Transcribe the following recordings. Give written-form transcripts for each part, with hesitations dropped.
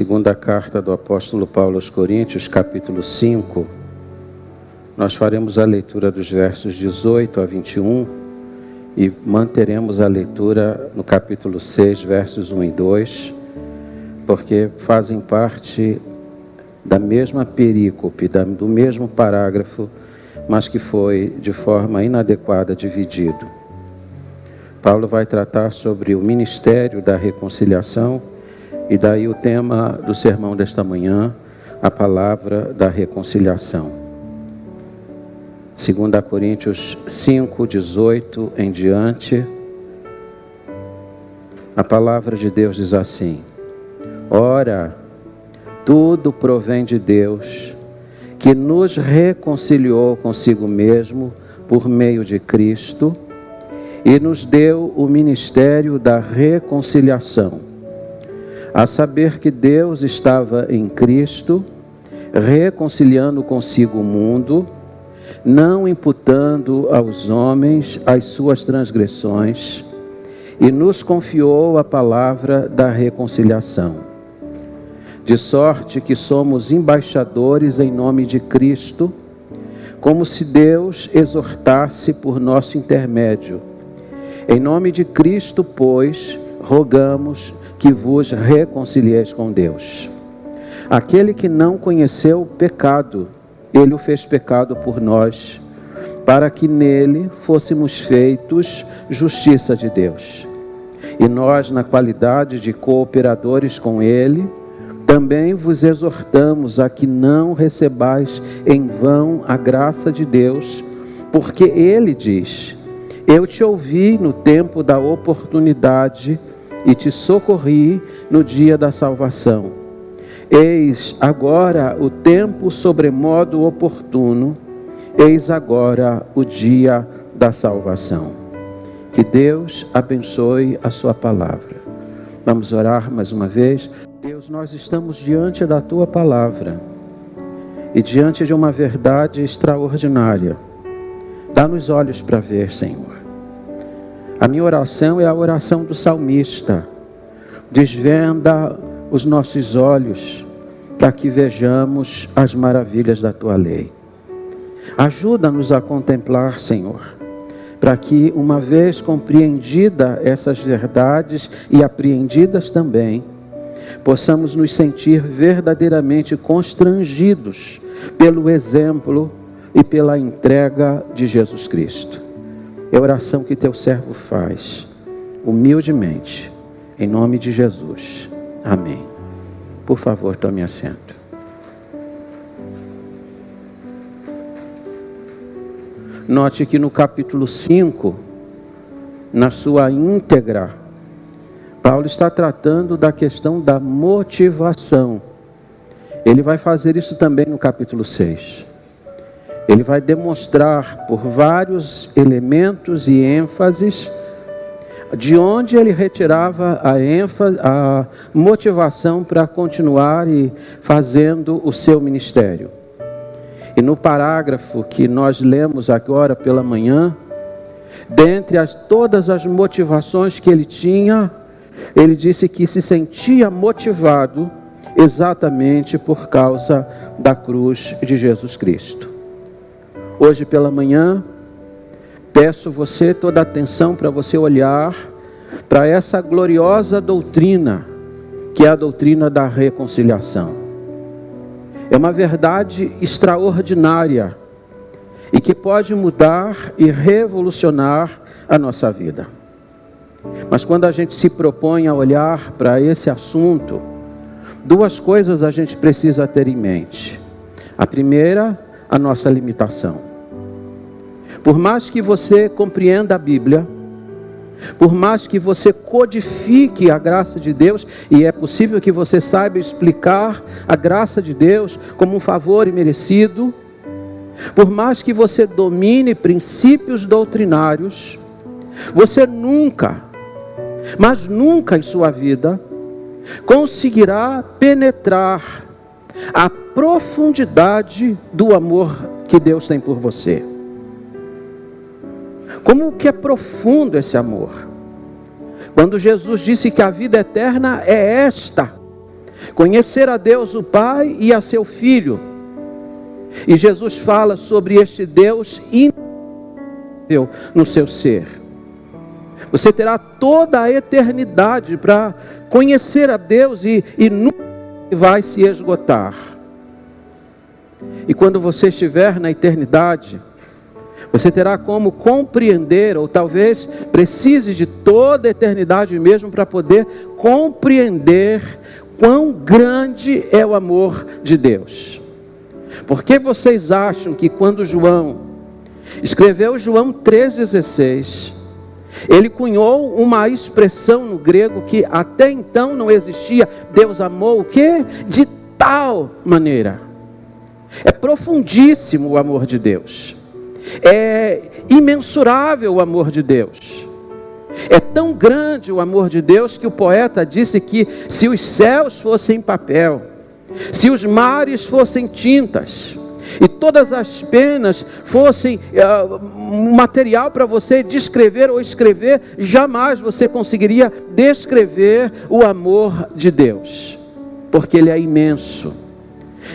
Segunda carta do apóstolo Paulo aos Coríntios, capítulo 5, nós faremos a leitura dos versos 18 a 21 e manteremos a leitura no capítulo 6, versos 1 e 2, porque fazem parte da mesma perícope, do mesmo parágrafo, mas que foi de forma inadequada dividido. Paulo vai tratar sobre o ministério da reconciliação. E daí o tema do sermão desta manhã, a palavra da reconciliação. 2 Coríntios 5, 18 em diante, a palavra de Deus diz assim: Ora, tudo provém de Deus, que nos reconciliou consigo mesmo por meio de Cristo e nos deu o ministério da reconciliação. A saber que Deus estava em Cristo, reconciliando consigo o mundo, não imputando aos homens as suas transgressões, e nos confiou a palavra da reconciliação. De sorte que somos embaixadores em nome de Cristo, como se Deus exortasse por nosso intermédio. Em nome de Cristo, pois, rogamos que vos reconcilieis com Deus. Aquele que não conheceu o pecado, ele o fez pecado por nós, para que nele fôssemos feitos justiça de Deus. E nós, na qualidade de cooperadores com ele, também vos exortamos a que não recebais em vão a graça de Deus, porque ele diz: Eu te ouvi no tempo da oportunidade e te socorri no dia da salvação. Eis agora o tempo sobremodo oportuno, eis agora o dia da salvação. Que Deus abençoe a sua palavra. Vamos orar mais uma vez. Deus, nós estamos diante da tua palavra e diante de uma verdade extraordinária. Dá-nos olhos para ver, Senhor. A minha oração é a oração do salmista. Desvenda os nossos olhos para que vejamos as maravilhas da tua lei. Ajuda-nos a contemplar, Senhor, para que, uma vez compreendida essas verdades e apreendidas também, possamos nos sentir verdadeiramente constrangidos pelo exemplo e pela entrega de Jesus Cristo. É a oração que teu servo faz, humildemente, em nome de Jesus. Amém. Por favor, tome assento. Note que no capítulo 5, na sua íntegra, Paulo está tratando da questão da motivação. Ele vai fazer isso também no capítulo 6. Ele vai demonstrar por vários elementos e ênfases de onde ele retirava a motivação para continuar e fazendo o seu ministério. E no parágrafo que nós lemos agora pela manhã, dentre todas as motivações que ele tinha, ele disse que se sentia motivado exatamente por causa da cruz de Jesus Cristo. Hoje pela manhã, peço você toda a atenção para você olhar para essa gloriosa doutrina, que é a doutrina da reconciliação. É uma verdade extraordinária e que pode mudar e revolucionar a nossa vida. Mas quando a gente se propõe a olhar para esse assunto, duas coisas a gente precisa ter em mente. A primeira, a nossa limitação. Por mais que você compreenda a Bíblia, por mais que você codifique a graça de Deus, e é possível que você saiba explicar a graça de Deus como um favor imerecido, por mais que você domine princípios doutrinários, você nunca, mas nunca em sua vida, conseguirá penetrar a profundidade do amor que Deus tem por você. Como que é profundo esse amor? Quando Jesus disse que a vida eterna é esta, Conhecer a Deus o Pai e a seu Filho. E Jesus fala sobre este Deus inegável no seu ser. Você terá toda a eternidade para conhecer a Deus e nunca vai se esgotar. E quando você estiver na eternidade, você terá como compreender, ou talvez precise de toda a eternidade mesmo para poder compreender quão grande é o amor de Deus. Por que vocês acham que quando João escreveu João 3,16, ele cunhou uma expressão no grego que até então não existia? Deus amou o quê? De tal maneira. É profundíssimo o amor de Deus. É imensurável o amor de Deus. É tão grande o amor de Deus que o poeta disse que se os céus fossem papel, se os mares fossem tintas, e todas as penas fossem material para você descrever ou escrever, jamais você conseguiria descrever o amor de Deus, porque Ele é imenso.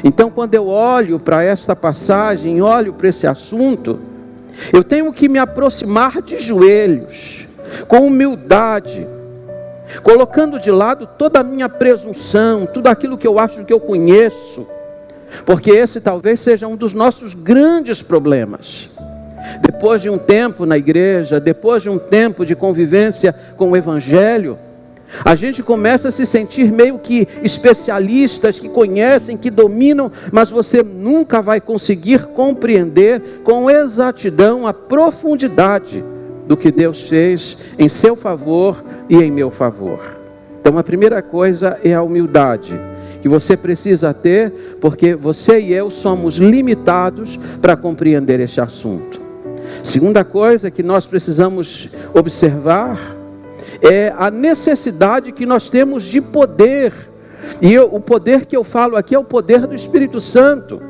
Então, quando eu olho para esta passagem, olho para esse assunto, eu tenho que me aproximar de joelhos, com humildade, colocando de lado toda a minha presunção, tudo aquilo que eu acho que eu conheço, porque esse talvez seja um dos nossos grandes problemas. Depois de um tempo na igreja, depois de um tempo de convivência com o Evangelho, a gente começa a se sentir meio que especialistas, que conhecem, que dominam, mas você nunca vai conseguir compreender com exatidão a profundidade do que Deus fez em seu favor e em meu favor. Então a primeira coisa é a humildade que você precisa ter, porque você e eu somos limitados para compreender este assunto. Segunda coisa que nós precisamos observar é a necessidade que nós temos de poder. E o poder que eu falo aqui é o poder do Espírito Santo.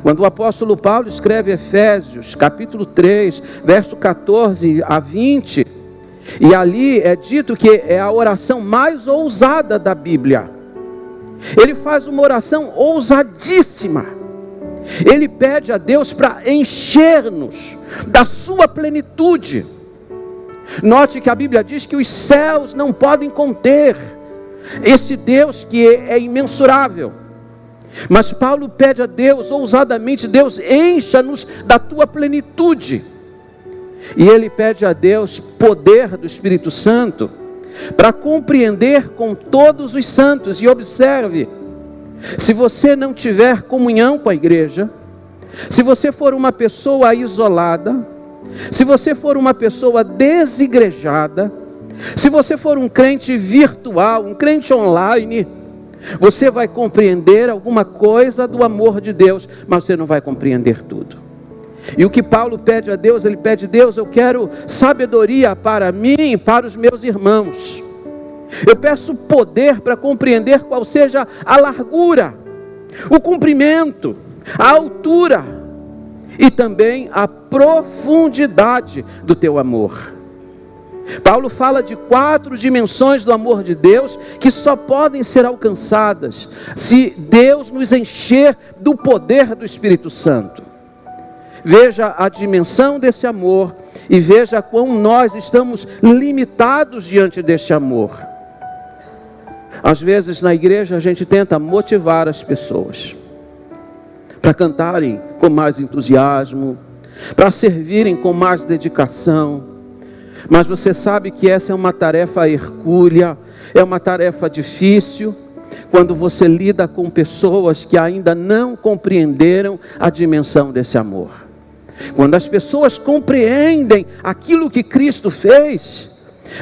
Quando o apóstolo Paulo escreve Efésios, capítulo 3, verso 14 a 20, e ali é dito que é a oração mais ousada da Bíblia. Ele faz uma oração ousadíssima. Ele pede a Deus para encher-nos da sua plenitude. Note que a Bíblia diz que os céus não podem conter esse Deus que é imensurável. Mas Paulo pede a Deus ousadamente: Deus, encha-nos da tua plenitude. E ele pede a Deus poder do Espírito Santo para compreender com todos os santos. E observe, se você não tiver comunhão com a igreja, se você for uma pessoa isolada, se você for uma pessoa desigrejada, se você for um crente virtual, um crente online, você vai compreender alguma coisa do amor de Deus, mas você não vai compreender tudo. E o que Paulo pede a Deus, ele pede: Deus, eu quero sabedoria para mim e para os meus irmãos. Eu peço poder para compreender qual seja a largura, o comprimento, a altura e também a profundidade do teu amor. Paulo fala de 4 dimensões do amor de Deus que só podem ser alcançadas se Deus nos encher do poder do Espírito Santo. Veja a dimensão desse amor e veja quão nós estamos limitados diante deste amor. Às vezes na igreja a gente tenta motivar as pessoas para cantarem com mais entusiasmo, para servirem com mais dedicação. Mas você sabe que essa é uma tarefa hercúlea, é uma tarefa difícil, quando você lida com pessoas que ainda não compreenderam a dimensão desse amor. Quando as pessoas compreendem aquilo que Cristo fez,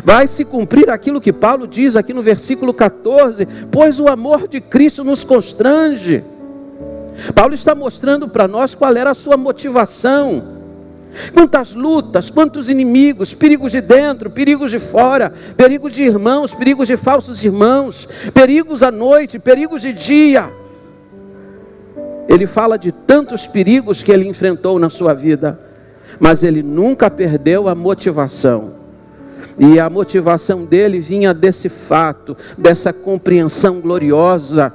vai se cumprir aquilo que Paulo diz aqui no versículo 14: pois o amor de Cristo nos constrange. Paulo está mostrando para nós qual era a sua motivação. Quantas lutas, quantos inimigos, perigos de dentro, perigos de fora, perigos de irmãos, perigos de falsos irmãos, perigos à noite, perigos de dia. Ele fala de tantos perigos que ele enfrentou na sua vida, mas ele nunca perdeu a motivação E a motivação dele vinha desse fato, dessa compreensão gloriosa,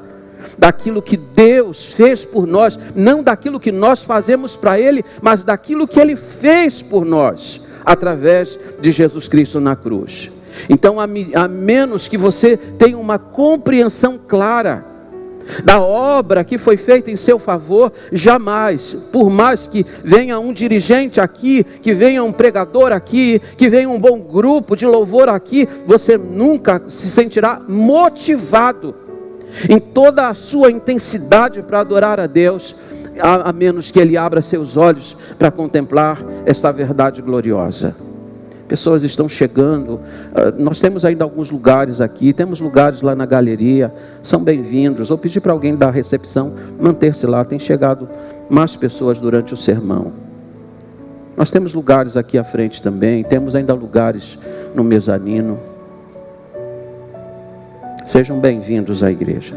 daquilo que Deus fez por nós, não daquilo que nós fazemos para Ele, mas daquilo que Ele fez por nós, através de Jesus Cristo na cruz. Então, a menos que você tenha uma compreensão clara da obra que foi feita em seu favor, jamais, por mais que venha um dirigente aqui, que venha um pregador aqui, que venha um bom grupo de louvor aqui, você nunca se sentirá motivado em toda a sua intensidade para adorar a Deus, a menos que Ele abra seus olhos para contemplar esta verdade gloriosa. Pessoas estão chegando, nós temos ainda alguns lugares aqui, temos lugares lá na galeria, são bem-vindos. Vou pedir para alguém da recepção manter-se lá, tem chegado mais pessoas durante o sermão. Nós temos lugares aqui à frente também, temos ainda lugares no mezanino. Sejam bem-vindos à igreja.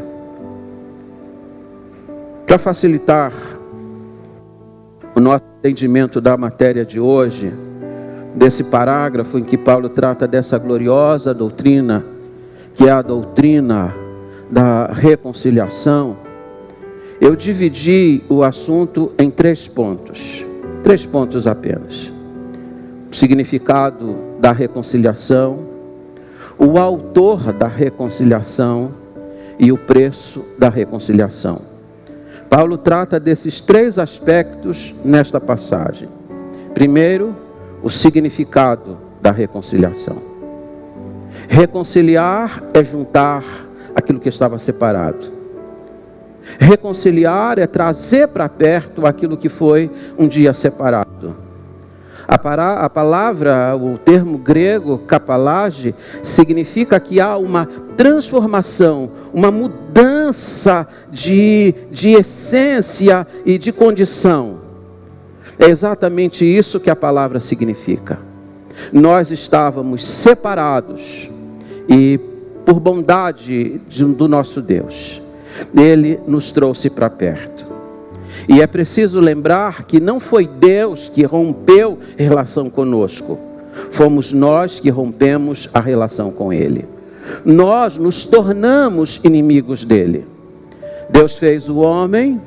Para facilitar o nosso entendimento da matéria de hoje, desse parágrafo em que Paulo trata dessa gloriosa doutrina, que é a doutrina da reconciliação, eu dividi o assunto em 3 pontos. 3 pontos apenas. O significado da reconciliação, o autor da reconciliação e o preço da reconciliação. Paulo trata desses 3 aspectos nesta passagem. Primeiro, o significado da reconciliação. Reconciliar é juntar aquilo que estava separado. Reconciliar é trazer para perto aquilo que foi um dia separado. A palavra, o termo grego kapalage, significa que há uma transformação, uma mudança de essência e de condição. É exatamente isso que a palavra significa. Nós estávamos separados e, por bondade do nosso Deus, Ele nos trouxe para perto. E é preciso lembrar que não foi Deus que rompeu a relação conosco, fomos nós que rompemos a relação com Ele. Nós nos tornamos inimigos dEle. Deus fez o homem,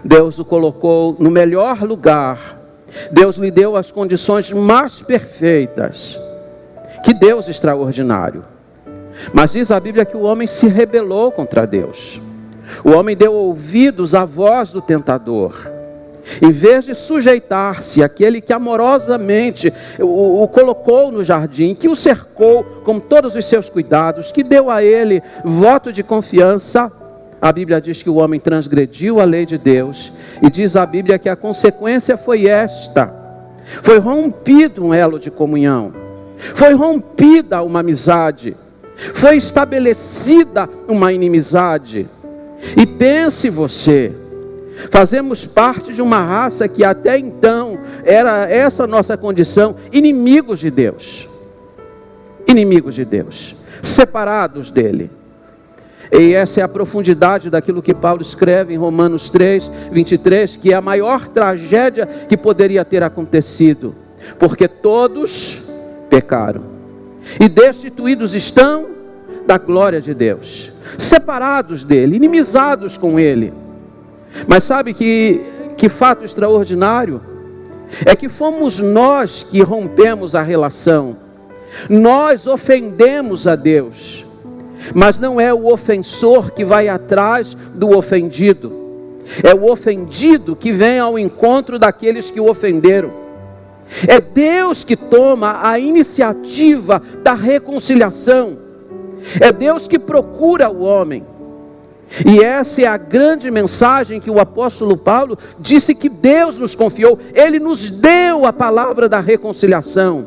Deus o colocou no melhor lugar, Deus lhe deu as condições mais perfeitas. Que Deus extraordinário. Mas diz a Bíblia que o homem se rebelou contra Deus. O homem deu ouvidos à voz do tentador. Em vez de sujeitar-se àquele que amorosamente o colocou no jardim, que o cercou com todos os seus cuidados, que deu a ele voto de confiança, a Bíblia diz que o homem transgrediu a lei de Deus. E diz a Bíblia que a consequência foi esta: foi rompido um elo de comunhão, foi rompida uma amizade, foi estabelecida uma inimizade. E pense você, fazemos parte de uma raça que até então era essa nossa condição, inimigos de Deus, separados dele. E essa é a profundidade daquilo que Paulo escreve em Romanos 3, 23, que é a maior tragédia que poderia ter acontecido, porque todos pecaram e destituídos estão da glória de Deus, separados dele, inimizados com ele. Mas sabe que fato extraordinário? É que fomos nós que rompemos a relação, nós ofendemos a Deus. Mas não é o ofensor que vai atrás do ofendido, é o ofendido que vem ao encontro daqueles que o ofenderam. É Deus que toma a iniciativa da reconciliação, é Deus que procura o homem. E essa é a grande mensagem que o apóstolo Paulo disse que Deus nos confiou. Ele nos deu a palavra da reconciliação.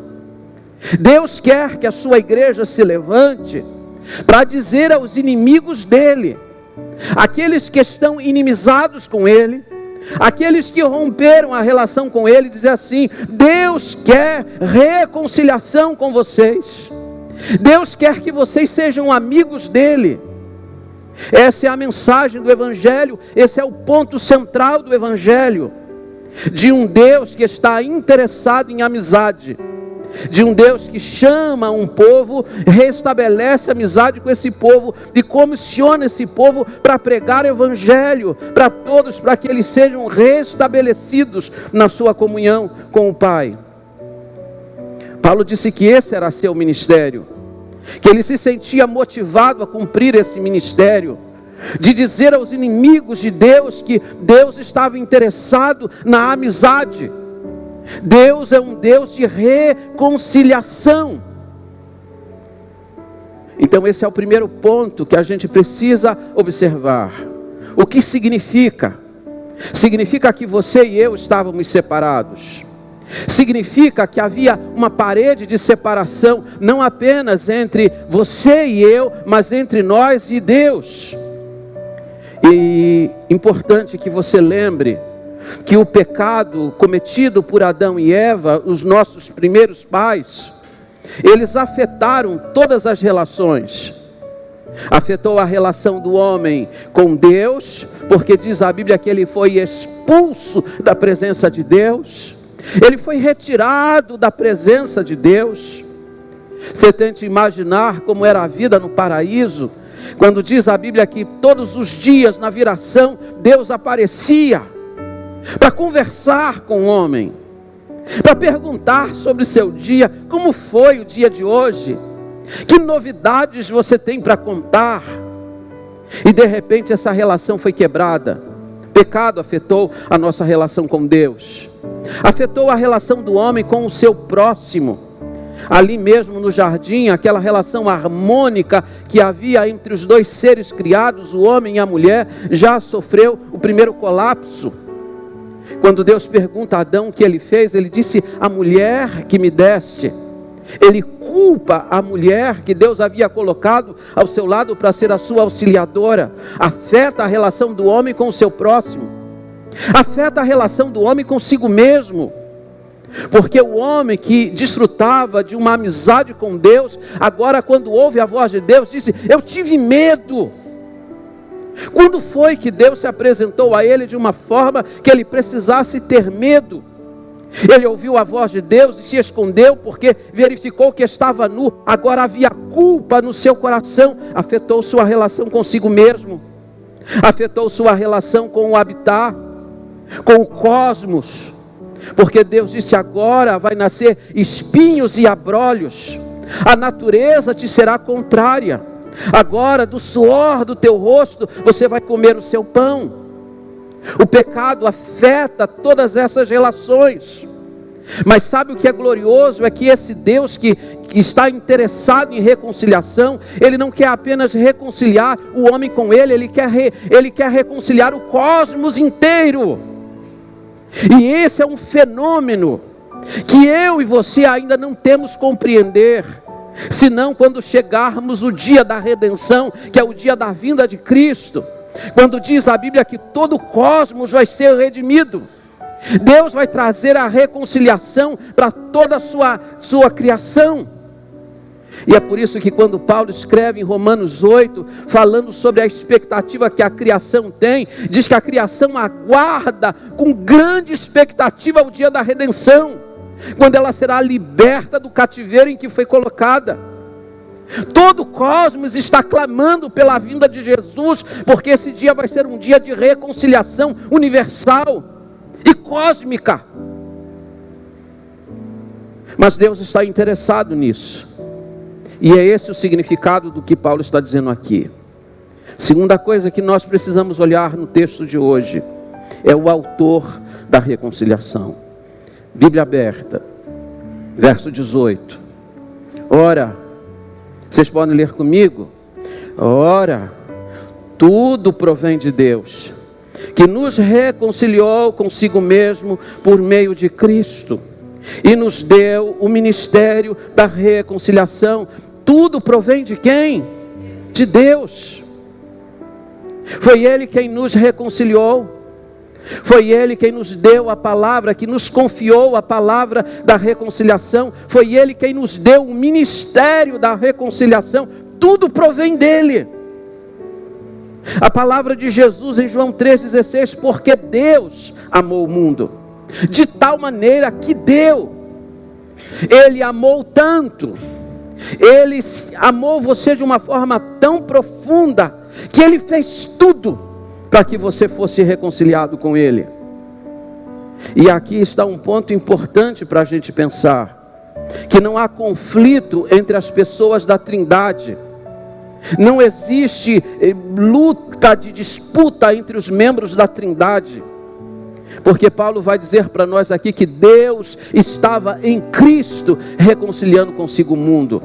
Deus quer que a sua igreja se levante para dizer aos inimigos dele, aqueles que estão inimizados com ele, aqueles que romperam a relação com ele, dizer assim: Deus quer reconciliação com vocês, Deus quer que vocês sejam amigos dele. Essa é a mensagem do Evangelho, esse é o ponto central do Evangelho, de um Deus que está interessado em amizade, de um Deus que chama um povo, restabelece amizade com esse povo e comissiona esse povo para pregar o evangelho para todos, para que eles sejam restabelecidos na sua comunhão com o Pai. Paulo disse que esse era seu ministério, que ele se sentia motivado a cumprir esse ministério, de dizer aos inimigos de Deus que Deus estava interessado na amizade. Deus é um Deus de reconciliação. Então esse é o primeiro ponto que a gente precisa observar. O que significa? Significa que você e eu estávamos separados. Significa que havia uma parede de separação, não apenas entre você e eu, mas entre nós e Deus. E importante que você lembre que o pecado cometido por Adão e Eva, os nossos primeiros pais, eles afetaram todas as relações. Afetou a relação do homem com Deus, porque diz a Bíblia que ele foi expulso da presença de Deus. Ele foi retirado da presença de Deus. Você tenta imaginar como era a vida no paraíso, quando diz a Bíblia que todos os dias na viração Deus aparecia para conversar com o homem, para perguntar sobre seu dia, como foi o dia de hoje, que novidades você tem para contar. E de repente essa relação foi quebrada. Pecado afetou a nossa relação com Deus, afetou a relação do homem com o seu próximo. Ali mesmo no jardim, aquela relação harmônica que havia entre os dois seres criados, o homem e a mulher, já sofreu o primeiro colapso. Quando Deus pergunta a Adão o que ele fez, ele disse: a mulher que me deste. Ele culpa a mulher que Deus havia colocado ao seu lado para ser a sua auxiliadora. Afeta a relação do homem com o seu próximo, afeta a relação do homem consigo mesmo. Porque o homem que desfrutava de uma amizade com Deus, agora quando ouve a voz de Deus, disse: eu tive medo. Quando foi que Deus se apresentou a ele de uma forma que ele precisasse ter medo? Ele ouviu a voz de Deus e se escondeu porque verificou que estava nu. Agora havia culpa no seu coração. Afetou sua relação consigo mesmo, afetou sua relação com o habitat, com o cosmos. Porque Deus disse: agora vai nascer espinhos e abrolhos, a natureza te será contrária. Agora do suor do teu rosto você vai comer o seu pão. O pecado afeta todas essas relações. Mas sabe o que é glorioso? É que esse Deus que está interessado em reconciliação, Ele não quer apenas reconciliar o homem com Ele, Ele quer reconciliar o cosmos inteiro. E esse é um fenômeno que eu e você ainda não temos compreender, senão quando chegarmos o dia da redenção, que é o dia da vinda de Cristo, quando diz a Bíblia que todo o cosmos vai ser redimido. Deus vai trazer a reconciliação para toda a sua criação. E é por isso que quando Paulo escreve em Romanos 8, falando sobre a expectativa que a criação tem, diz que a criação aguarda com grande expectativa o dia da redenção, quando ela será liberta do cativeiro em que foi colocada. Todo o cosmos está clamando pela vinda de Jesus, porque esse dia vai ser um dia de reconciliação universal e cósmica. Mas Deus está interessado nisso. E é esse o significado do que Paulo está dizendo aqui. Segunda coisa que nós precisamos olhar no texto de hoje é o autor da reconciliação. Bíblia aberta, verso 18. Ora, vocês podem ler comigo? Ora, tudo provém de Deus, que nos reconciliou consigo mesmo por meio de Cristo, e nos deu o ministério da reconciliação. Tudo provém de quem? De Deus. Foi Ele quem nos reconciliou. Foi Ele quem nos deu a palavra, que nos confiou a palavra da reconciliação. Foi Ele quem nos deu o ministério da reconciliação. Tudo provém dEle. A palavra de Jesus em João 3,16, porque Deus amou o mundo de tal maneira que deu. Ele amou tanto, Ele amou você de uma forma tão profunda, que Ele fez tudo para que você fosse reconciliado com Ele. E aqui está um ponto importante para a gente pensar, que não há conflito entre as pessoas da Trindade. Não existe luta de disputa entre os membros da Trindade. Porque Paulo vai dizer para nós aqui que Deus estava em Cristo reconciliando consigo o mundo,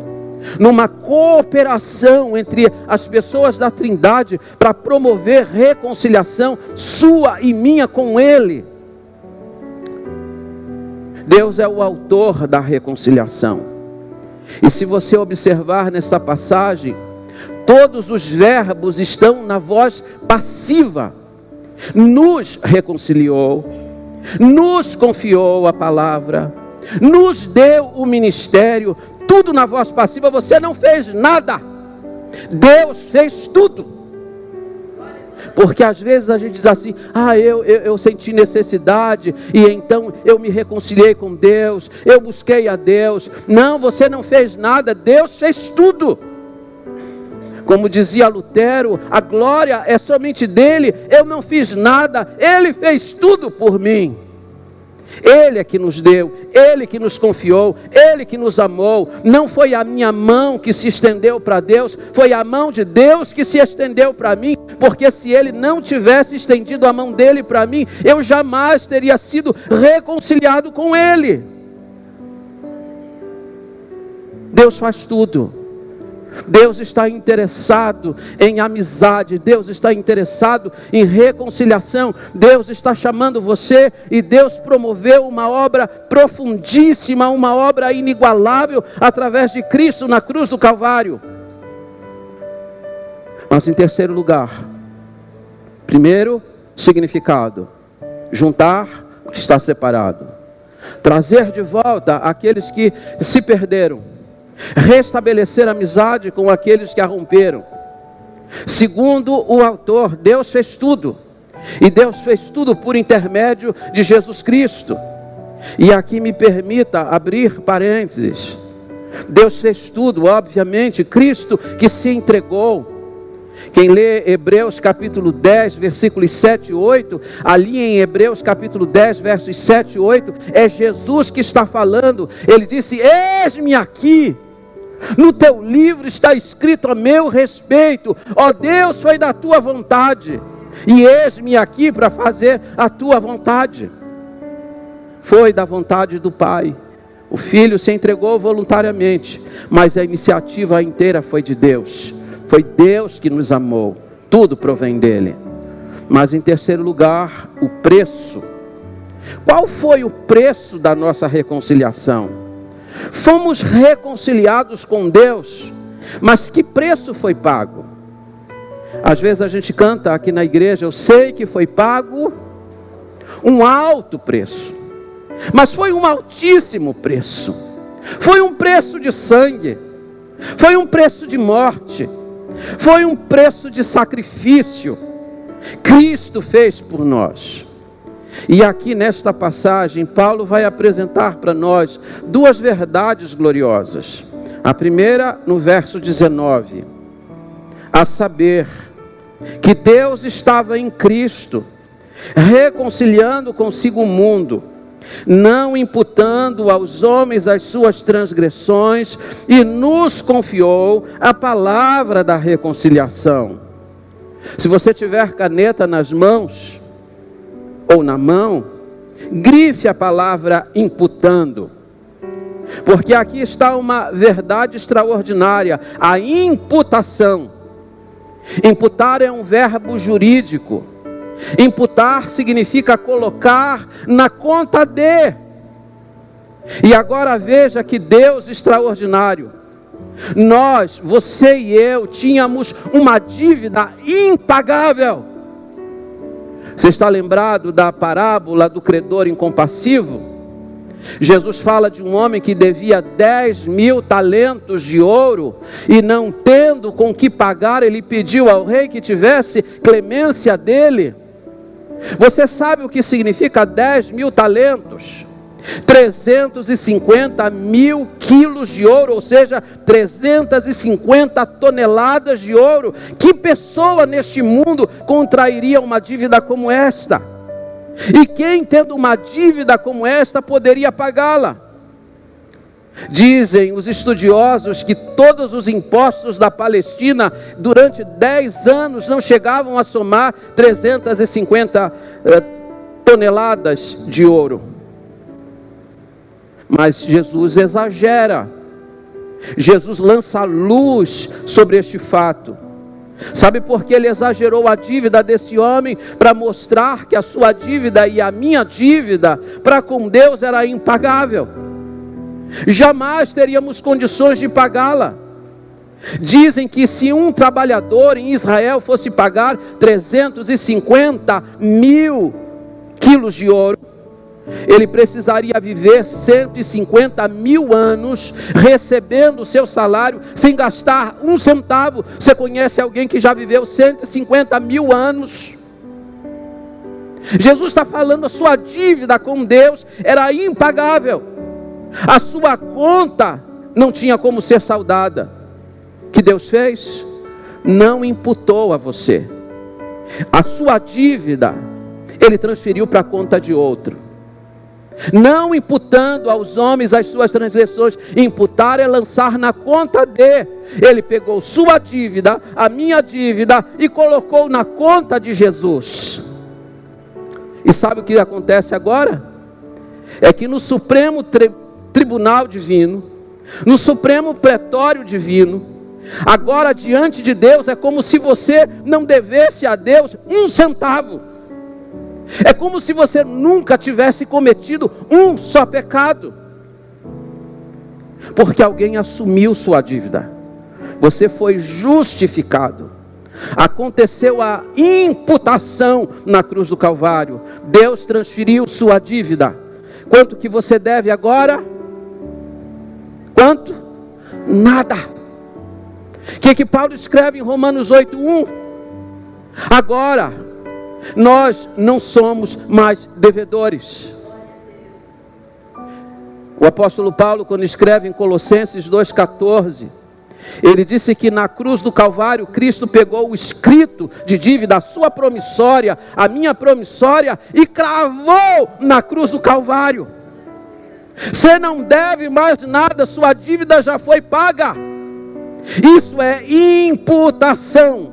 numa cooperação entre as pessoas da Trindade para promover reconciliação sua e minha com Ele. Deus é o autor da reconciliação. E se você observar nessa passagem, todos os verbos estão na voz passiva. Nos reconciliou, nos confiou a palavra, nos deu o ministério, tudo na voz passiva. Você não fez nada, Deus fez tudo. Porque às vezes a gente diz assim: eu senti necessidade e então eu me reconciliei com Deus, eu busquei a Deus. Não, você não fez nada, Deus fez tudo. Como dizia Lutero, a glória é somente dele, eu não fiz nada, ele fez tudo por mim. Ele é que nos deu, Ele que nos confiou, Ele que nos amou. Não foi a minha mão que se estendeu para Deus, foi a mão de Deus que se estendeu para mim. Porque se Ele não tivesse estendido a mão dele para mim, eu jamais teria sido reconciliado com Ele. Deus faz tudo. Deus está interessado em amizade, Deus está interessado em reconciliação. Deus está chamando você, e Deus promoveu uma obra profundíssima, uma obra inigualável através de Cristo na cruz do Calvário. Mas em terceiro lugar, primeiro significado: juntar o que está separado, trazer de volta aqueles que se perderam, restabelecer amizade com aqueles que a romperam. Segundo o autor, Deus fez tudo, e Deus fez tudo por intermédio de Jesus Cristo. E aqui me permita abrir parênteses: Deus fez tudo, obviamente, Cristo que se entregou. Quem lê Hebreus capítulo 10, versículos 7 e 8, ali em Hebreus capítulo 10, versos 7 e 8, é Jesus que está falando. Ele disse: eis-me aqui, no teu livro está escrito a meu respeito, ó Deus, foi da tua vontade, e eis-me aqui para fazer a tua vontade. Foi da vontade do Pai. O Filho se entregou voluntariamente, mas a iniciativa inteira foi de Deus. Foi Deus que nos amou, tudo provém dele. Mas em terceiro lugar, o preço. Qual foi o preço da nossa reconciliação? Fomos reconciliados com Deus, mas que preço foi pago? Às vezes a gente canta aqui na igreja: eu sei que foi pago um alto preço, mas foi um altíssimo preço. Foi um preço de sangue, foi um preço de morte, foi um preço de sacrifício. Cristo fez por nós. E aqui nesta passagem, Paulo vai apresentar para nós duas verdades gloriosas. A primeira no verso 19, a saber, que Deus estava em Cristo, reconciliando consigo o mundo, não imputando aos homens as suas transgressões, e nos confiou a palavra da reconciliação. Se você tiver caneta nas mãos, ou na mão, grife a palavra imputando, porque aqui está uma verdade extraordinária: a imputação. Imputar é um verbo jurídico. Imputar significa colocar na conta de. E agora veja que Deus extraordinário. Nós, você e eu, tínhamos uma dívida impagável. Você está lembrado da parábola do credor incompassivo? Jesus fala de um homem que devia 10.000 talentos de ouro, e não tendo com que pagar, ele pediu ao rei que tivesse clemência dele. Você sabe o que significa 10.000 talentos? 350 mil quilos de ouro, ou seja, 350 toneladas de ouro. Que pessoa neste mundo contrairia uma dívida como esta? E quem, tendo uma dívida como esta, poderia pagá-la? Dizem os estudiosos que todos os impostos da Palestina durante 10 anos não chegavam a somar 350 toneladas de ouro. Mas Jesus exagera. Jesus lança luz sobre este fato. Sabe por que ele exagerou a dívida desse homem? Para mostrar que a sua dívida e a minha dívida para com Deus era impagável. Jamais teríamos condições de pagá-la. Dizem que se um trabalhador em Israel fosse pagar 350 mil quilos de ouro, ele precisaria viver 150 mil anos recebendo o seu salário sem gastar um centavo. Você conhece alguém que já viveu 150 mil anos? Jesus está falando, a sua dívida com Deus era impagável. A sua conta não tinha como ser saldada. O que Deus fez? Não imputou a você. A sua dívida Ele transferiu para a conta de outro, não imputando aos homens as suas transgressões. Imputar é lançar na conta de. Ele pegou sua dívida, a minha dívida, e colocou na conta de Jesus. E sabe o que acontece agora? É que no Supremo Tribunal Divino, no Supremo Pretório Divino, agora diante de Deus é como se você não devesse a Deus um centavo. É como se você nunca tivesse cometido um só pecado, porque alguém assumiu sua dívida. Você foi justificado. Aconteceu a imputação na cruz do Calvário. Deus transferiu sua dívida. Quanto que você deve agora? Quanto? Nada. O que Paulo escreve em Romanos 8:1? Agora nós não somos mais devedores. O apóstolo Paulo, quando escreve em Colossenses 2,14, ele disse que na cruz do Calvário, Cristo pegou o escrito de dívida, a sua promissória, a minha promissória, e cravou na cruz do Calvário. Você não deve mais nada, sua dívida já foi paga. Isso é imputação.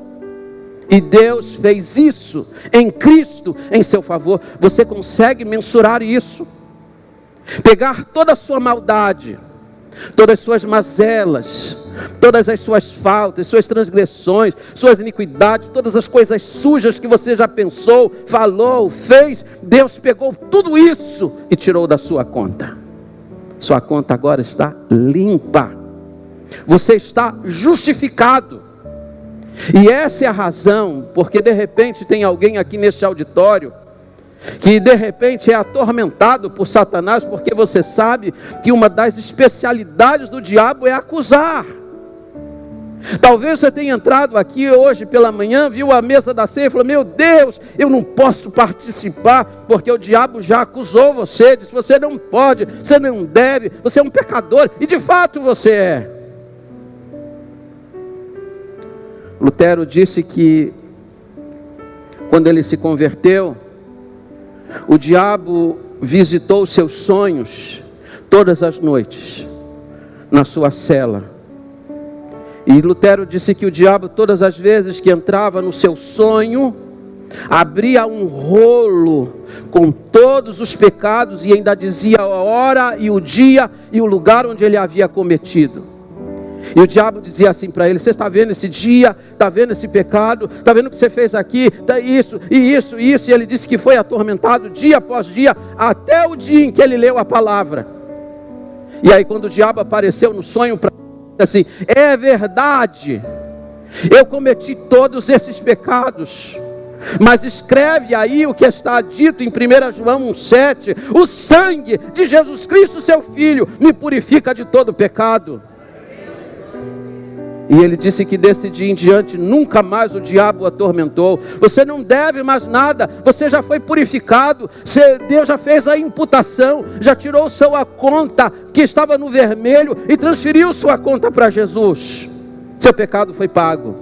E Deus fez isso em Cristo, em seu favor. Você consegue mensurar isso? Pegar toda a sua maldade, todas as suas mazelas, todas as suas faltas, suas transgressões, suas iniquidades, todas as coisas sujas que você já pensou, falou, fez. Deus pegou tudo isso e tirou da sua conta. Sua conta agora está limpa. Você está justificado. E essa é a razão, porque de repente tem alguém aqui neste auditório que de repente é atormentado por Satanás, porque você sabe que uma das especialidades do diabo é acusar. Talvez você tenha entrado aqui hoje pela manhã, viu a mesa da ceia e falou: meu Deus, eu não posso participar, porque o diabo já acusou você, disse: você não pode, você não deve, você é um pecador, e de fato você é. Lutero disse que quando ele se converteu, o diabo visitou seus sonhos todas as noites na sua cela. E Lutero disse que o diabo, todas as vezes que entrava no seu sonho, abria um rolo com todos os pecados e ainda dizia a hora e o dia e o lugar onde ele havia cometido. E o diabo dizia assim para ele: você está vendo esse dia, está vendo esse pecado, está vendo o que você fez aqui, tá isso, e isso, e isso. E ele disse que foi atormentado dia após dia, até o dia em que ele leu a palavra. E aí quando o diabo apareceu no sonho para ele, assim: é verdade, eu cometi todos esses pecados, mas escreve aí o que está dito em 1 João 1,7: o sangue de Jesus Cristo, seu Filho, me purifica de todo pecado. E ele disse que desse dia em diante nunca mais o diabo o atormentou. Você não deve mais nada, você já foi purificado, Deus já fez a imputação, já tirou sua conta que estava no vermelho e transferiu sua conta para Jesus. Seu pecado foi pago.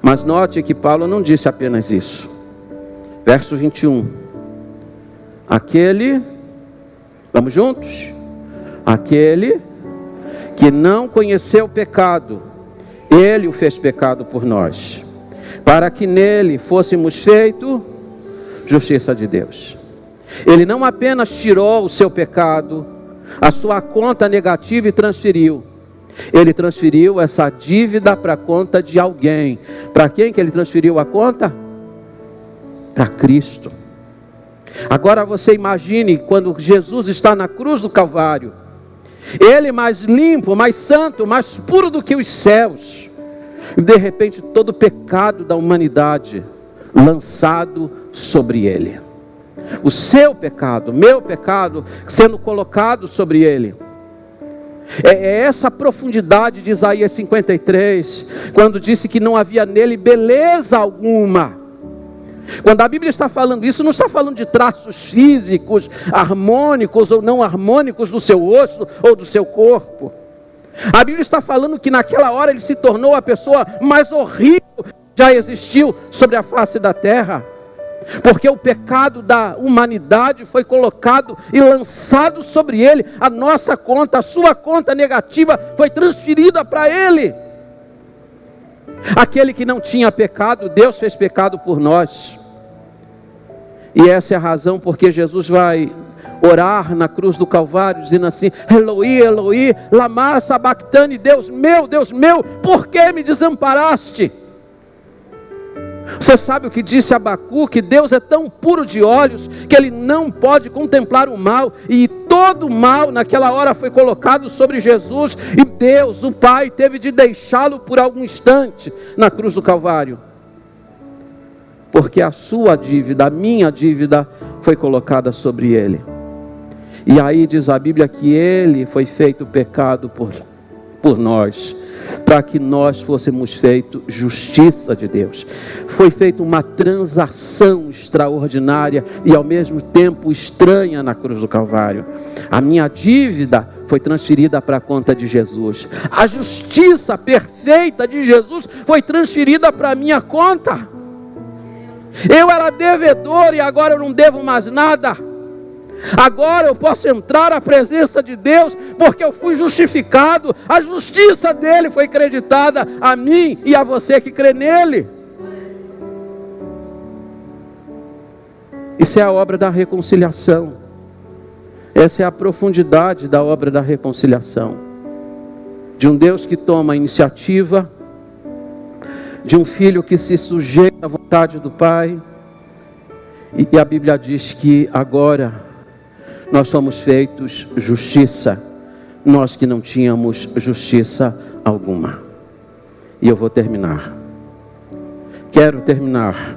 Mas note que Paulo não disse apenas isso. Verso 21. Vamos juntos? Aquele que não conheceu o pecado, ele o fez pecado por nós, para que nele fôssemos feito justiça de Deus. Ele não apenas tirou o seu pecado, a sua conta negativa e transferiu. Ele transferiu essa dívida para a conta de alguém. Para quem que ele transferiu a conta? Para Cristo. Agora você imagine quando Jesus está na cruz do Calvário. Ele mais limpo, mais santo, mais puro do que os céus. E de repente todo o pecado da humanidade lançado sobre ele. O seu pecado, meu pecado, sendo colocado sobre ele. É essa profundidade de Isaías 53, quando disse que não havia nele beleza alguma. Quando a Bíblia está falando isso, não está falando de traços físicos, harmônicos ou não harmônicos do seu osso ou do seu corpo. A Bíblia está falando que naquela hora ele se tornou a pessoa mais horrível que já existiu sobre a face da terra. Porque o pecado da humanidade foi colocado e lançado sobre ele. A nossa conta, a sua conta negativa foi transferida para ele. Aquele que não tinha pecado, Deus fez pecado por nós. E essa é a razão porque Jesus vai orar na cruz do Calvário, dizendo assim: Eloi, Eloi, lama sabachthani, Deus meu, por que me desamparaste? Você sabe o que disse Abacuque? Deus é tão puro de olhos que ele não pode contemplar o mal. E todo o mal naquela hora foi colocado sobre Jesus. E Deus, o Pai, teve de deixá-lo por algum instante na cruz do Calvário. Porque a sua dívida, a minha dívida, foi colocada sobre ele. E aí diz a Bíblia que ele foi feito pecado por nós, para que nós fôssemos feitos justiça de Deus. Foi feita uma transação extraordinária e ao mesmo tempo estranha na cruz do Calvário. A minha dívida foi transferida para a conta de Jesus. A justiça perfeita de Jesus foi transferida para a minha conta. Eu era devedor e agora eu não devo mais nada. Agora eu posso entrar à presença de Deus, porque eu fui justificado. A justiça dele foi creditada a mim e a você que crê nele. Isso é a obra da reconciliação. Essa é a profundidade da obra da reconciliação. De um Deus que toma a iniciativa, de um filho que se sujeita à vontade do Pai. E a Bíblia diz que agora nós somos feitos justiça, nós que não tínhamos justiça alguma. E eu vou terminar. Quero terminar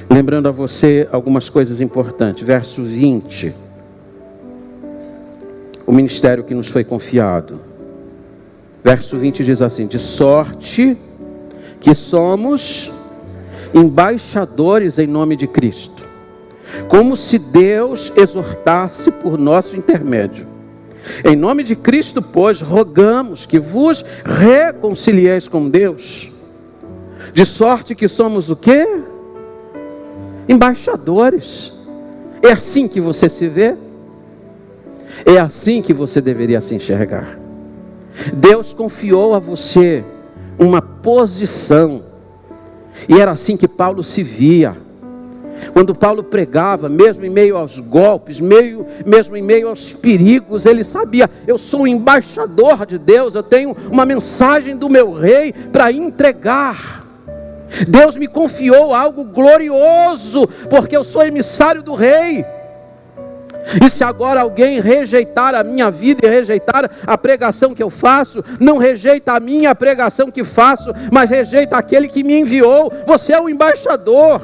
lembrando a você algumas coisas importantes. Verso 20. O ministério que nos foi confiado. Verso 20 diz assim: de sorte que somos embaixadores em nome de Cristo, como se Deus exortasse por nosso intermédio. Em nome de Cristo, pois, rogamos que vos reconcilieis com Deus. De sorte que somos o quê? Embaixadores. É assim que você se vê? É assim que você deveria se enxergar. Deus confiou a você uma posição. E era assim que Paulo se via. Quando Paulo pregava, mesmo em meio aos golpes, mesmo em meio aos perigos, ele sabia: eu sou um embaixador de Deus, eu tenho uma mensagem do meu rei para entregar. Deus me confiou algo glorioso, porque eu sou emissário do rei. E se agora alguém rejeitar a minha vida e rejeitar a pregação que eu faço, não rejeita a minha pregação que faço, mas rejeita aquele que me enviou. Você é o embaixador.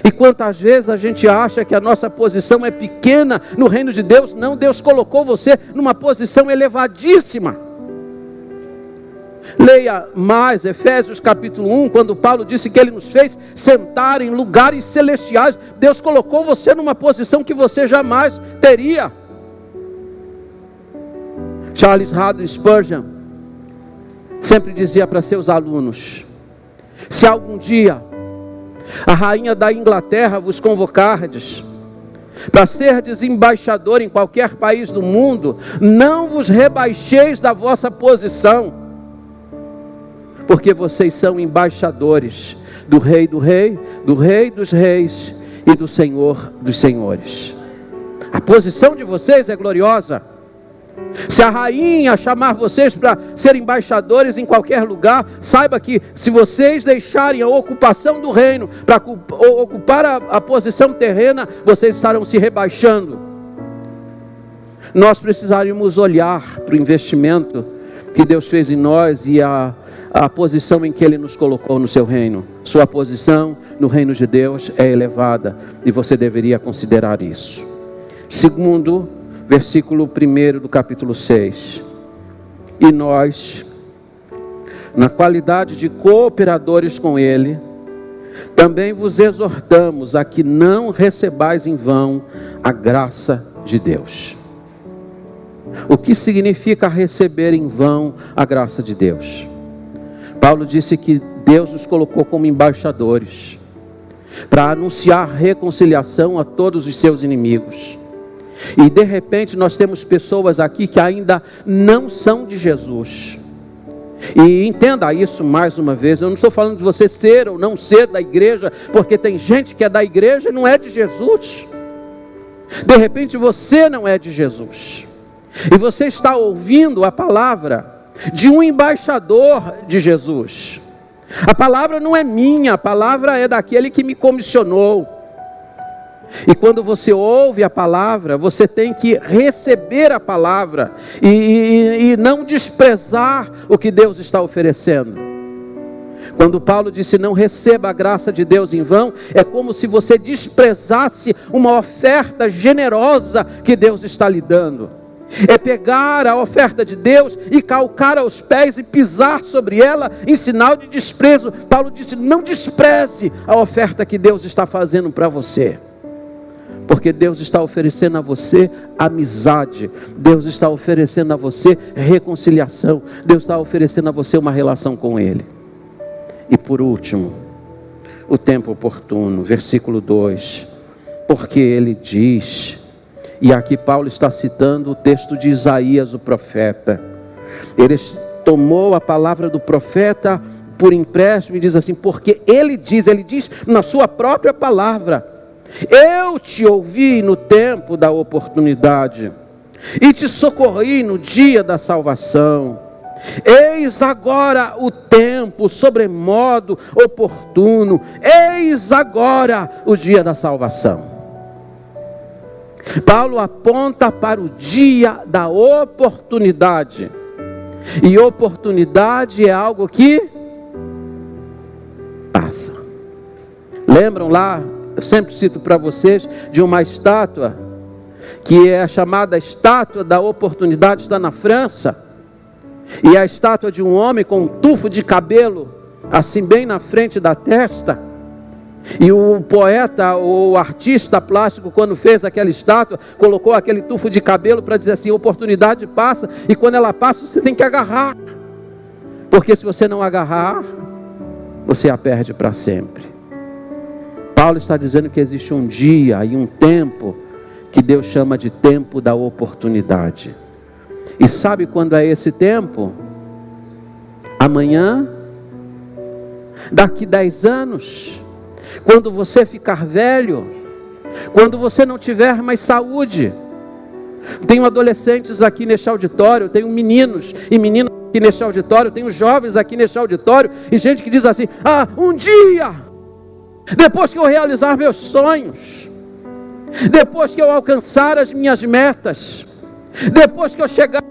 E quantas vezes a gente acha que a nossa posição é pequena no reino de Deus? Não, Deus colocou você numa posição elevadíssima. Leia mais Efésios capítulo 1, quando Paulo disse que Ele nos fez sentar em lugares celestiais. Deus colocou você numa posição que você jamais teria. Charles Haddon Spurgeon sempre dizia para seus alunos: se algum dia a rainha da Inglaterra vos convocardes para serdes embaixador em qualquer país do mundo, não vos rebaixeis da vossa posição, porque vocês são embaixadores do Rei do Rei, do Rei dos Reis e do Senhor dos Senhores. A posição de vocês é gloriosa. Se a rainha chamar vocês para ser embaixadores em qualquer lugar, saiba que se vocês deixarem a ocupação do reino para ocupar a posição terrena, vocês estarão se rebaixando. Nós precisaríamos olhar para o investimento que Deus fez em nós e a posição em que Ele nos colocou no seu reino. Sua posição no reino de Deus é elevada e você deveria considerar isso. Segundo, versículo 1 do capítulo 6. E nós, na qualidade de cooperadores com Ele, também vos exortamos a que não recebais em vão a graça de Deus. O que significa receber em vão a graça de Deus? Paulo disse que Deus nos colocou como embaixadores para anunciar reconciliação a todos os seus inimigos. E de repente nós temos pessoas aqui que ainda não são de Jesus. E entenda isso mais uma vez, eu não estou falando de você ser ou não ser da igreja, porque tem gente que é da igreja e não é de Jesus. De repente você não é de Jesus, e você está ouvindo a palavra de um embaixador de Jesus. A palavra não é minha, a palavra é daquele que me comissionou. E quando você ouve a palavra, você tem que receber a palavra e não desprezar o que Deus está oferecendo. Quando Paulo disse não receba a graça de Deus em vão, é como se você desprezasse uma oferta generosa que Deus está lhe dando. É pegar a oferta de Deus e calcar aos pés e pisar sobre ela em sinal de desprezo. Paulo disse, não despreze a oferta que Deus está fazendo para você. Porque Deus está oferecendo a você amizade, Deus está oferecendo a você reconciliação, Deus está oferecendo a você uma relação com Ele. E por último, o tempo oportuno, versículo 2, porque Ele diz, e aqui Paulo está citando o texto de Isaías, o profeta. Ele tomou a palavra do profeta por empréstimo e diz assim, porque ele diz na sua própria palavra, eu te ouvi no tempo da oportunidade e te socorri no dia da salvação. Eis agora o tempo sobremodo oportuno, eis agora o dia da salvação. Paulo aponta para o dia da oportunidade, e oportunidade é algo que passa. Lembram lá, eu sempre cito para vocês de uma estátua, que é a chamada estátua da oportunidade, está na França, e é a estátua de um homem com um tufo de cabelo, assim bem na frente da testa, e o poeta ou o artista plástico, quando fez aquela estátua, colocou aquele tufo de cabelo para dizer assim, oportunidade passa, e quando ela passa você tem que agarrar, porque se você não agarrar, você a perde para sempre. Paulo está dizendo que existe um dia e um tempo que Deus chama de tempo da oportunidade. E sabe quando é esse tempo? Amanhã? Daqui 10 anos? Quando você ficar velho? Quando você não tiver mais saúde? Tenho adolescentes aqui neste auditório, tenho meninos e meninas aqui neste auditório, tenho jovens aqui neste auditório, e gente que diz assim, um dia... depois que eu realizar meus sonhos, depois que eu alcançar as minhas metas, depois que eu chegar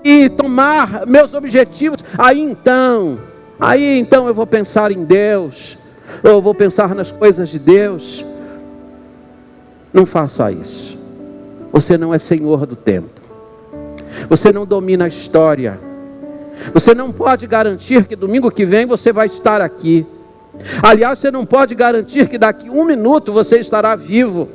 e tomar meus objetivos, aí então eu vou pensar em Deus, eu vou pensar nas coisas de Deus. Não faça isso. Você não é senhor do tempo, você não domina a história, Você não pode garantir que domingo que vem você vai estar aqui. Aliás, você não pode garantir que daqui 1 minuto você estará vivo.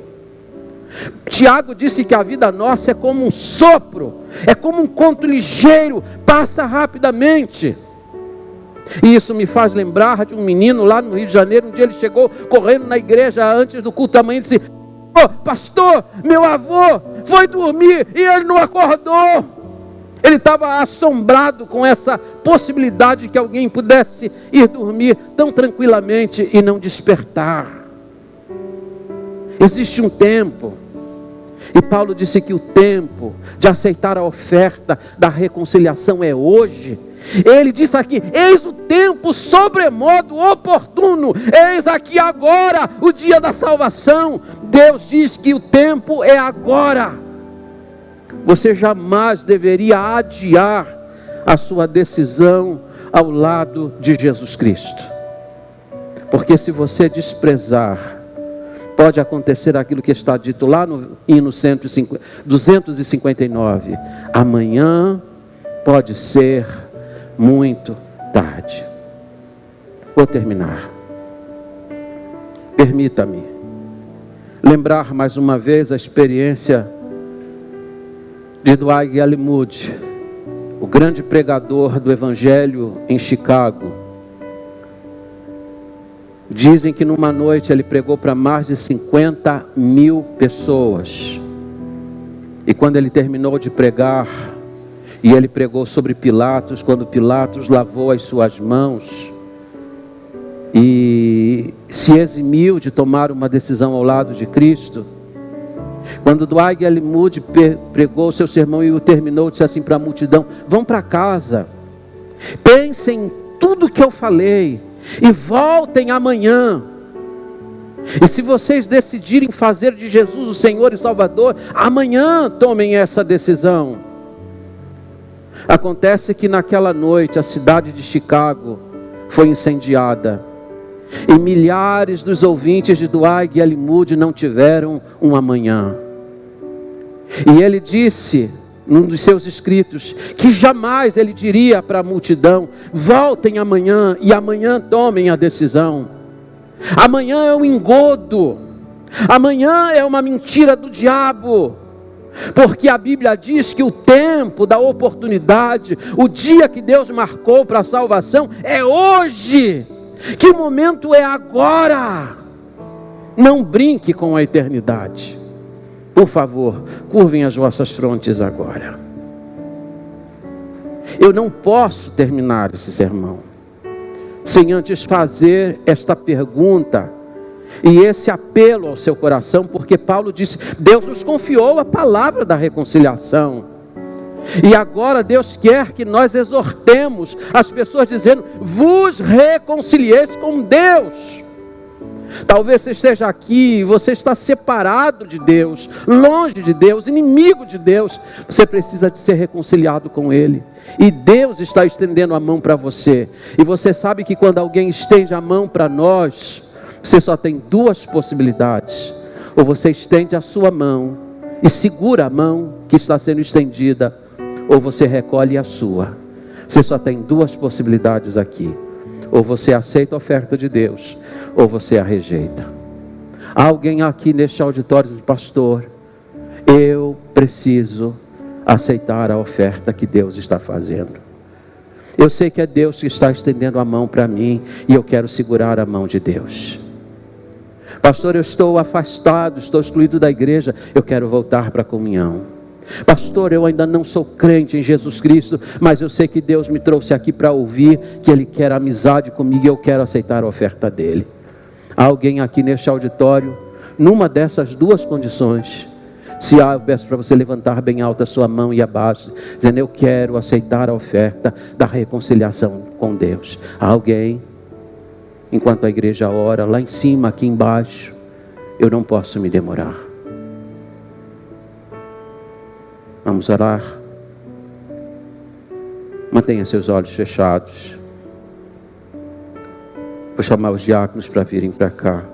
Tiago disse que a vida nossa é como um sopro, é como um conto ligeiro, passa rapidamente. E isso me faz lembrar de um menino lá no Rio de Janeiro. Um dia ele chegou correndo na igreja antes do culto da manhã e disse: "Ô, pastor, meu avô foi dormir e ele não acordou." Ele estava assombrado com essa possibilidade de que alguém pudesse ir dormir tão tranquilamente e não despertar. Existe um tempo, e Paulo disse que o tempo de aceitar a oferta da reconciliação é hoje. Ele disse aqui: eis o tempo sobremodo oportuno, eis aqui agora o dia da salvação. Deus diz que o tempo é agora. Você jamais deveria adiar a sua decisão ao lado de Jesus Cristo, porque se você desprezar, pode acontecer aquilo que está dito lá no hino 259. Amanhã pode ser muito tarde. Vou terminar. Permita-me lembrar mais uma vez a experiência de Dwight L. Moody, o grande pregador do Evangelho em Chicago. Dizem que numa noite ele pregou para mais de 50.000 pessoas. E quando ele terminou de pregar, e ele pregou sobre Pilatos, quando Pilatos lavou as suas mãos e se eximiu de tomar uma decisão ao lado de Cristo, quando Dwight L. Moody pregou o seu sermão e o terminou, disse assim para a multidão: vão para casa, pensem em tudo que eu falei e voltem amanhã. E se vocês decidirem fazer de Jesus o Senhor e Salvador, amanhã tomem essa decisão. Acontece que naquela noite a cidade de Chicago foi incendiada, e milhares dos ouvintes de Dwight L. Moody não tiveram um amanhã. E ele disse num dos seus escritos que jamais ele diria para a multidão: voltem amanhã e amanhã tomem a decisão. Amanhã é um engodo, amanhã é uma mentira do diabo, porque a Bíblia diz que o tempo da oportunidade, o dia que Deus marcou para a salvação é hoje, que o momento é agora. Não brinque com a eternidade. Por favor, curvem as vossas frontes agora. Eu não posso terminar esse sermão sem antes fazer esta pergunta e esse apelo ao seu coração, porque Paulo disse: Deus nos confiou a palavra da reconciliação, e agora Deus quer que nós exortemos as pessoas dizendo: vos reconcilieis com Deus. Talvez você esteja aqui, você está separado de Deus, longe de Deus, inimigo de Deus. Você precisa de ser reconciliado com Ele, e Deus está estendendo a mão para você. E você sabe que quando alguém estende a mão para nós, você só tem duas possibilidades: ou você estende a sua mão e segura a mão que está sendo estendida, ou você recolhe a sua. Você só tem duas possibilidades aqui: ou você aceita a oferta de Deus, ou você a rejeita. Há alguém aqui neste auditório diz: pastor, eu preciso aceitar a oferta que Deus está fazendo. Eu sei que é Deus que está estendendo a mão para mim, e eu quero segurar a mão de Deus. Pastor, eu estou afastado, estou excluído da igreja, eu quero voltar para a comunhão. Pastor, eu ainda não sou crente em Jesus Cristo, mas eu sei que Deus me trouxe aqui para ouvir que Ele quer amizade comigo, e eu quero aceitar a oferta dEle. Há alguém aqui neste auditório, numa dessas duas condições? Se há, eu peço para você levantar bem alta a sua mão e abaixo, dizendo: eu quero aceitar a oferta da reconciliação com Deus. Há alguém? Enquanto a igreja ora, lá em cima, aqui embaixo, eu não posso me demorar. Vamos orar. Mantenha seus olhos fechados. Vou chamar os diáconos para virem para cá.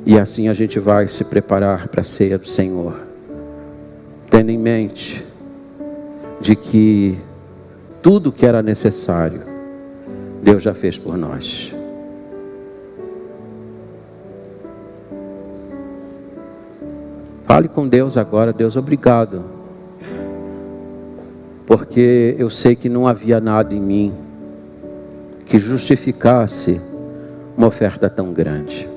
E assim a gente vai se preparar para a ceia do Senhor, tendo em mente de que tudo que era necessário, Deus já fez por nós. Fale com Deus agora. Deus, obrigado, porque eu sei que não havia nada em mim que justificasse uma oferta tão grande.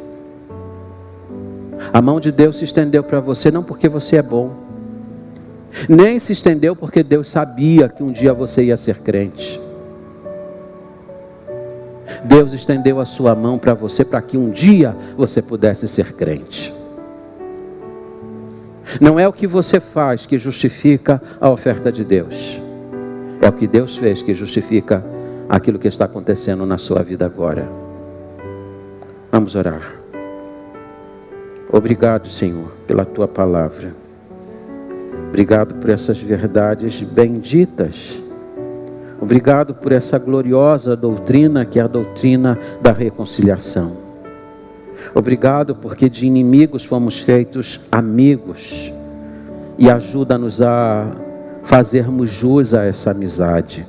A mão de Deus se estendeu para você não porque você é bom, nem se estendeu porque Deus sabia que um dia você ia ser crente. Deus estendeu a sua mão para você para que um dia você pudesse ser crente. Não é o que você faz que justifica a oferta de Deus, é o que Deus fez que justifica aquilo que está acontecendo na sua vida agora. Vamos orar. Obrigado, Senhor, pela tua palavra. Obrigado por essas verdades benditas. Obrigado por essa gloriosa doutrina que é a doutrina da reconciliação. Obrigado porque de inimigos fomos feitos amigos, e ajuda-nos a fazermos jus a essa amizade,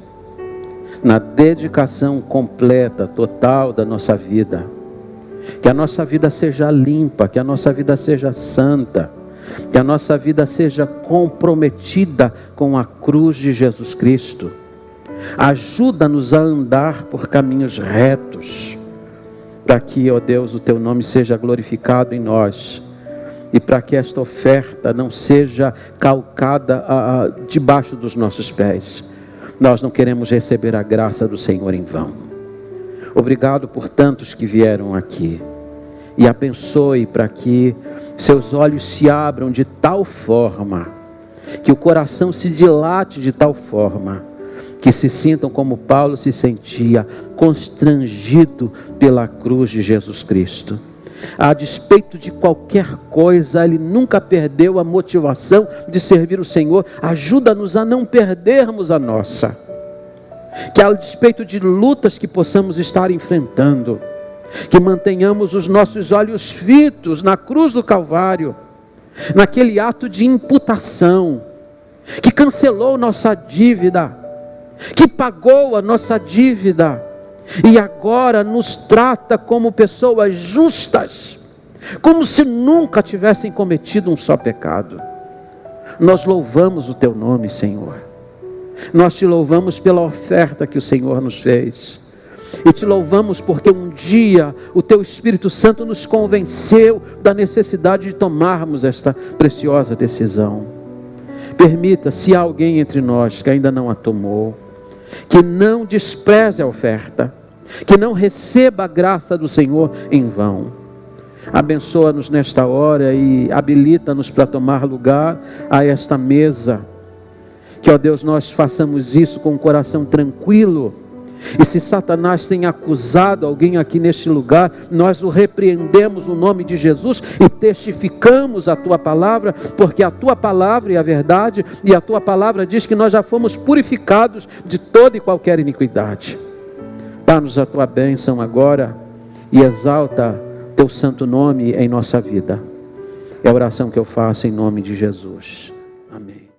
na dedicação completa, total da nossa vida. Que a nossa vida seja limpa, que a nossa vida seja santa, que a nossa vida seja comprometida com a cruz de Jesus Cristo. Ajuda-nos a andar por caminhos retos, para que, ó Deus, o teu nome seja glorificado em nós, e para que esta oferta não seja calcada debaixo dos nossos pés. Nós não queremos receber a graça do Senhor em vão. Obrigado por tantos que vieram aqui, e abençoe para que seus olhos se abram de tal forma, que o coração se dilate de tal forma, que se sintam como Paulo se sentia, constrangido pela cruz de Jesus Cristo. A despeito de qualquer coisa, ele nunca perdeu a motivação de servir o Senhor. Ajuda-nos a não perdermos a nossa. Que a despeito de lutas que possamos estar enfrentando, que mantenhamos os nossos olhos fitos na cruz do Calvário, naquele ato de imputação, que cancelou nossa dívida, que pagou a nossa dívida, e agora nos trata como pessoas justas, como se nunca tivessem cometido um só pecado. Nós louvamos o teu nome, Senhor. Nós te louvamos pela oferta que o Senhor nos fez, e te louvamos porque um dia o teu Espírito Santo nos convenceu da necessidade de tomarmos esta preciosa decisão. Permita, se há alguém entre nós que ainda não a tomou, que não despreze a oferta, que não receba a graça do Senhor em vão. Abençoa-nos nesta hora e habilita-nos para tomar lugar a esta mesa. Que, ó Deus, nós façamos isso com o coração tranquilo. E se Satanás tem acusado alguém aqui neste lugar, nós o repreendemos no nome de Jesus e testificamos a tua palavra, porque a tua palavra é a verdade, e a tua palavra diz que nós já fomos purificados de toda e qualquer iniquidade. Dá-nos a tua bênção agora e exalta teu santo nome em nossa vida. É a oração que eu faço em nome de Jesus. Amém.